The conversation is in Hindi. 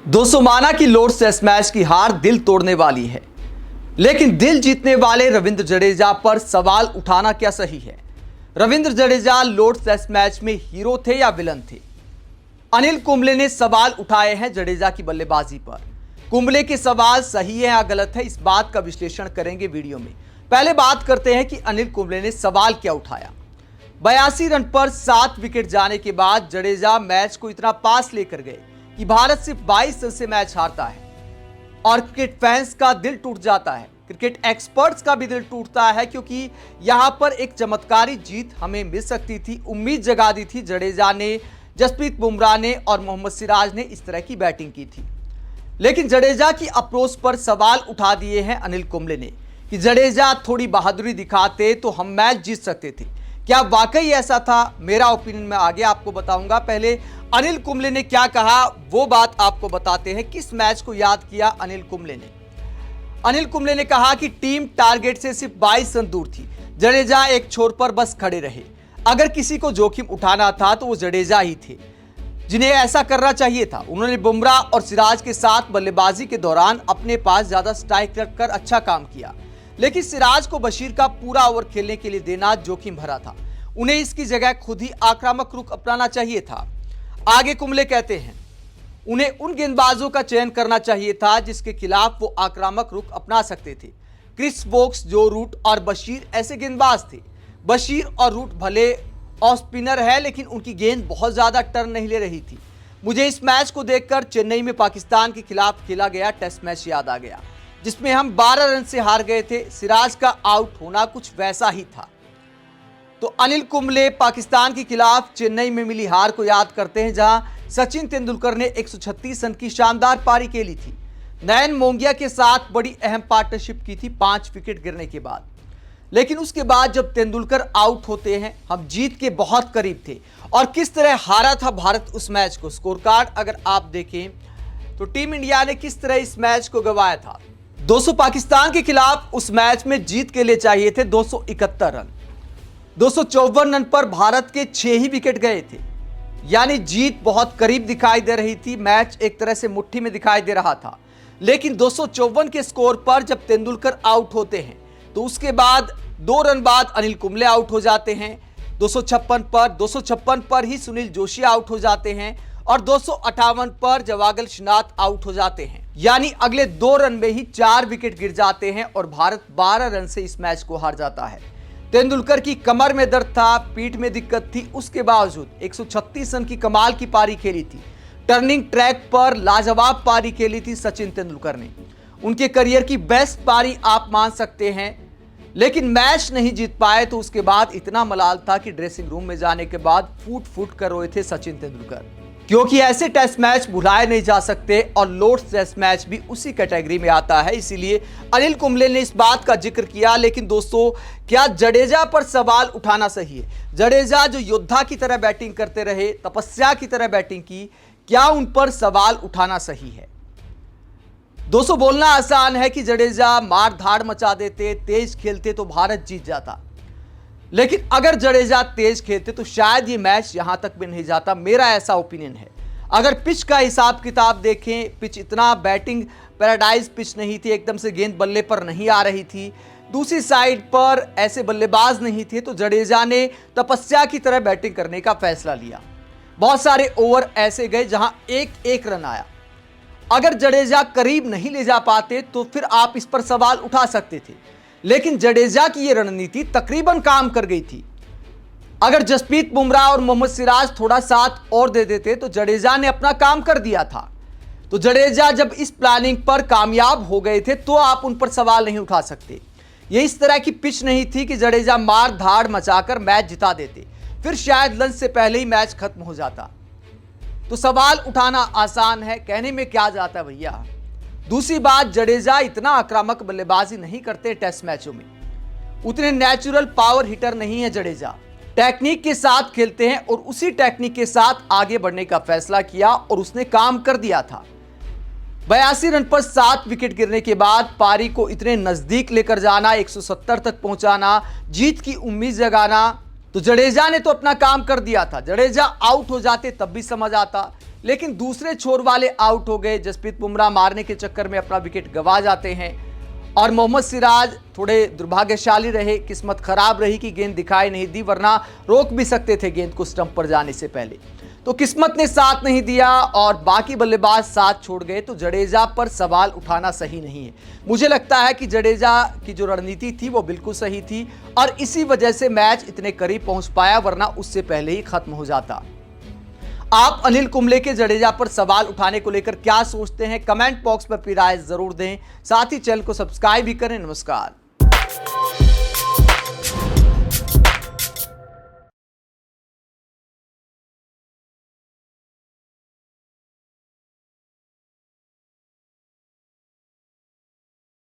दोस्तों, माना कि लॉर्ड्स टेस्ट मैच की हार दिल तोड़ने वाली है, लेकिन दिल जीतने वाले रविंद्र जडेजा पर सवाल उठाना क्या सही है? Ravindra Jadeja Lord's test match में हीरो थे या विलन थे? अनिल कुंबले ने सवाल उठाए हैं जडेजा की बल्लेबाजी पर। कुंबले के सवाल सही है या गलत है, इस बात का विश्लेषण करेंगे वीडियो में। पहले बात करते हैं कि अनिल कुंबले ने सवाल क्या उठाया। 82 रन पर 7 विकेट जाने के बाद जडेजा मैच को इतना पास लेकर गए कि भारत सिर्फ 22 रन से मैच हारता है और क्रिकेट फैंस का दिल टूट जाता है, क्रिकेट एक्सपर्ट्स का भी दिल टूटता है, क्योंकि यहां पर एक चमत्कारी जीत हमें मिल सकती थी। उम्मीद जगा दी थी जडेजा ने, जसप्रीत बुमराह ने और मोहम्मद सिराज ने इस तरह की बैटिंग की थी। लेकिन जडेजा की अप्रोच पर सवाल उठा दिए हैं अनिल कुंबले ने कि जडेजा थोड़ी बहादुरी दिखाते तो हम मैच जीत सकते थे। क्या वाकई ऐसा था? मेरा ओपिनियन मैं आगे आपको बताऊंगा। पहले अनिल कुंबले ने क्या कहा वो बात आपको बताते हैं। किस मैच को याद किया अनिल कुंबले ने? अनिल कुंबले ने कहा कि टीम टारगेट से सिर्फ 22 रन दूर थी, जडेजा एक छोर पर बस खड़े रहे। अगर किसी को जोखिम उठाना था तो वो जडेजा ही थे, जिन्हें ऐसा करना चाहिए था। उन्होंने बुमराह और सिराज के साथ बल्लेबाजी के दौरान अपने पास ज्यादा स्ट्राइक रखकर अच्छा काम किया, लेकिन सिराज को बशीर का पूरा ओवर खेलने के लिए देना जोखिम भरा था। उन्हें इसकी जगह खुद ही आक्रामक रुख अपनाना चाहिए था। आगे कुंबले कहते हैं उन्हें उन गेंदबाजों का चयन करना चाहिए था जिसके खिलाफ वो आक्रामक रुख अपना सकते थे। क्रिस वोक्स, जो रूट और बशीर ऐसे गेंदबाज थे। बशीर और रूट भले ऑफ स्पिनर है, लेकिन उनकी गेंद बहुत ज्यादा टर्न नहीं ले रही थी। मुझे इस मैच को देखकर चेन्नई में पाकिस्तान के खिलाफ खेला गया टेस्ट मैच याद आ गया, जिसमें हम 12 रन से हार गए थे। सिराज का आउट होना कुछ वैसा ही था। तो अनिल कुंबले पाकिस्तान के खिलाफ चेन्नई में मिली हार को याद करते हैं, जहां सचिन तेंदुलकर ने 136 रन की शानदार पारी खेली थी। नयन मोंगिया के साथ बड़ी अहम पार्टनरशिप की थी 5 विकेट गिरने के बाद। लेकिन उसके बाद जब तेंदुलकर आउट होते हैं, हम जीत के बहुत करीब थे। और किस तरह हारा था भारत उस मैच को, स्कोर कार्ड अगर आप देखें तो टीम इंडिया ने किस तरह इस मैच को गंवाया था। दोस्तों, पाकिस्तान के खिलाफ उस मैच में जीत के लिए चाहिए थे 271 रन। 254 रन पर भारत के 6 ही विकेट गए थे, यानी जीत बहुत करीब दिखाई दे रही थी। मैच एक तरह से मुट्ठी में दिखाई दे रहा था। लेकिन 254 के स्कोर पर जब तेंदुलकर आउट होते हैं तो उसके बाद 2 रन बाद अनिल कुंबले आउट हो जाते हैं। 256 पर ही सुनील जोशी आउट हो जाते हैं और 258 पर जवागल श्रीनाथ आउट हो जाते हैं। यानी अगले 2 रन में ही 4 विकेट गिर जाते हैं और भारत 12 रन से इस मैच को हार जाता है। तेंदुलकर की कमर में दर्द था, पीठ में दिक्कत थी, उसके बावजूद 136 रन की कमाल की पारी खेली थी। टर्निंग ट्रैक पर लाजवाब पारी खेली थी सचिन तेंदुलकर ने। उनके करियर की बेस्ट पारी आप मान सकते हैं, लेकिन मैच नहीं जीत पाए। तो उसके बाद इतना मलाल था कि ड्रेसिंग रूम में जाने के बाद फूट फूट कर रोए थे सचिन तेंदुलकर, क्योंकि ऐसे टेस्ट मैच भुलाए नहीं जा सकते और लॉर्ड्स टेस्ट मैच भी उसी कैटेगरी में आता है। इसीलिए अनिल कुंबले ने इस बात का जिक्र किया। लेकिन दोस्तों, क्या जडेजा पर सवाल उठाना सही है? जडेजा जो योद्धा की तरह बैटिंग करते रहे, तपस्या की तरह बैटिंग की, क्या उन पर सवाल उठाना सही है? दोस्तों, बोलना आसान है कि जडेजा मार धाड़ मचा देते, तेज खेलते तो भारत जीत जाता। लेकिन अगर जडेजा तेज खेलते तो शायद ये मैच यहां तक भी नहीं जाता। मेरा ऐसा ओपिनियन है। अगर पिच का हिसाब किताब देखें, पिच इतना बैटिंग पैराडाइज पिच नहीं थी, एकदम से गेंद बल्ले पर नहीं आ रही थी, दूसरी साइड पर ऐसे बल्लेबाज नहीं थे, तो जडेजा ने तपस्या की तरह बैटिंग करने का फैसला लिया। बहुत सारे ओवर ऐसे गए जहां एक एक रन आया। अगर जडेजा करीब नहीं ले जा पाते तो फिर आप इस पर सवाल उठा सकते थे, लेकिन जडेजा की यह रणनीति तकरीबन काम कर गई थी। अगर जसप्रीत बुमराह और मोहम्मद सिराज थोड़ा साथ और दे देते तो जडेजा ने अपना काम कर दिया था। तो जडेजा जब इस प्लानिंग पर कामयाब हो गए थे तो आप उन पर सवाल नहीं उठा सकते। ये इस तरह की पिच नहीं थी कि जडेजा मार धाड़ मचाकर मैच जिता देते, फिर शायद लंच से पहले ही मैच खत्म हो जाता। तो सवाल उठाना आसान है, कहने में क्या जाता है भैया। दूसरी बात, जडेजा इतना आक्रामक बल्लेबाजी नहीं करते टेस्ट मैचों में, उतने नेचुरल पावर हिटर नहीं है जडेजा। टेक्निक के साथ खेलते हैं और उसी टेक्निक के साथ आगे बढ़ने का फैसला किया और उसने काम कर दिया था। 82 रन पर 7 विकेट गिरने के बाद पारी को इतने नजदीक लेकर जाना, 170 तक पहुंचाना, जीत की उम्मीद जगाना, तो जडेजा ने तो अपना काम कर दिया था। जडेजा आउट हो जाते तब भी समझ आता, लेकिन दूसरे छोर वाले आउट हो गए। जसप्रीत बुमराह मारने के चक्कर में अपना विकेट गंवा जाते हैं और मोहम्मद सिराज थोड़े दुर्भाग्यशाली रहे, किस्मत खराब रही कि गेंद दिखाई नहीं दी, वरना रोक भी सकते थे गेंद को स्टंप पर जाने से पहले। तो किस्मत ने साथ नहीं दिया और बाकी बल्लेबाज साथ छोड़ गए। तो जडेजा पर सवाल उठाना सही नहीं है। मुझे लगता है कि जडेजा की जो रणनीति थी वो बिल्कुल सही थी और इसी वजह से मैच इतने करीब पहुंच पाया, वरना उससे पहले ही खत्म हो जाता। आप अनिल कुंबले के जडेजा पर सवाल उठाने को लेकर क्या सोचते हैं? कमेंट बॉक्स पर अपनी राय जरूर दें। साथ ही चैनल को सब्सक्राइब भी करें। नमस्कार।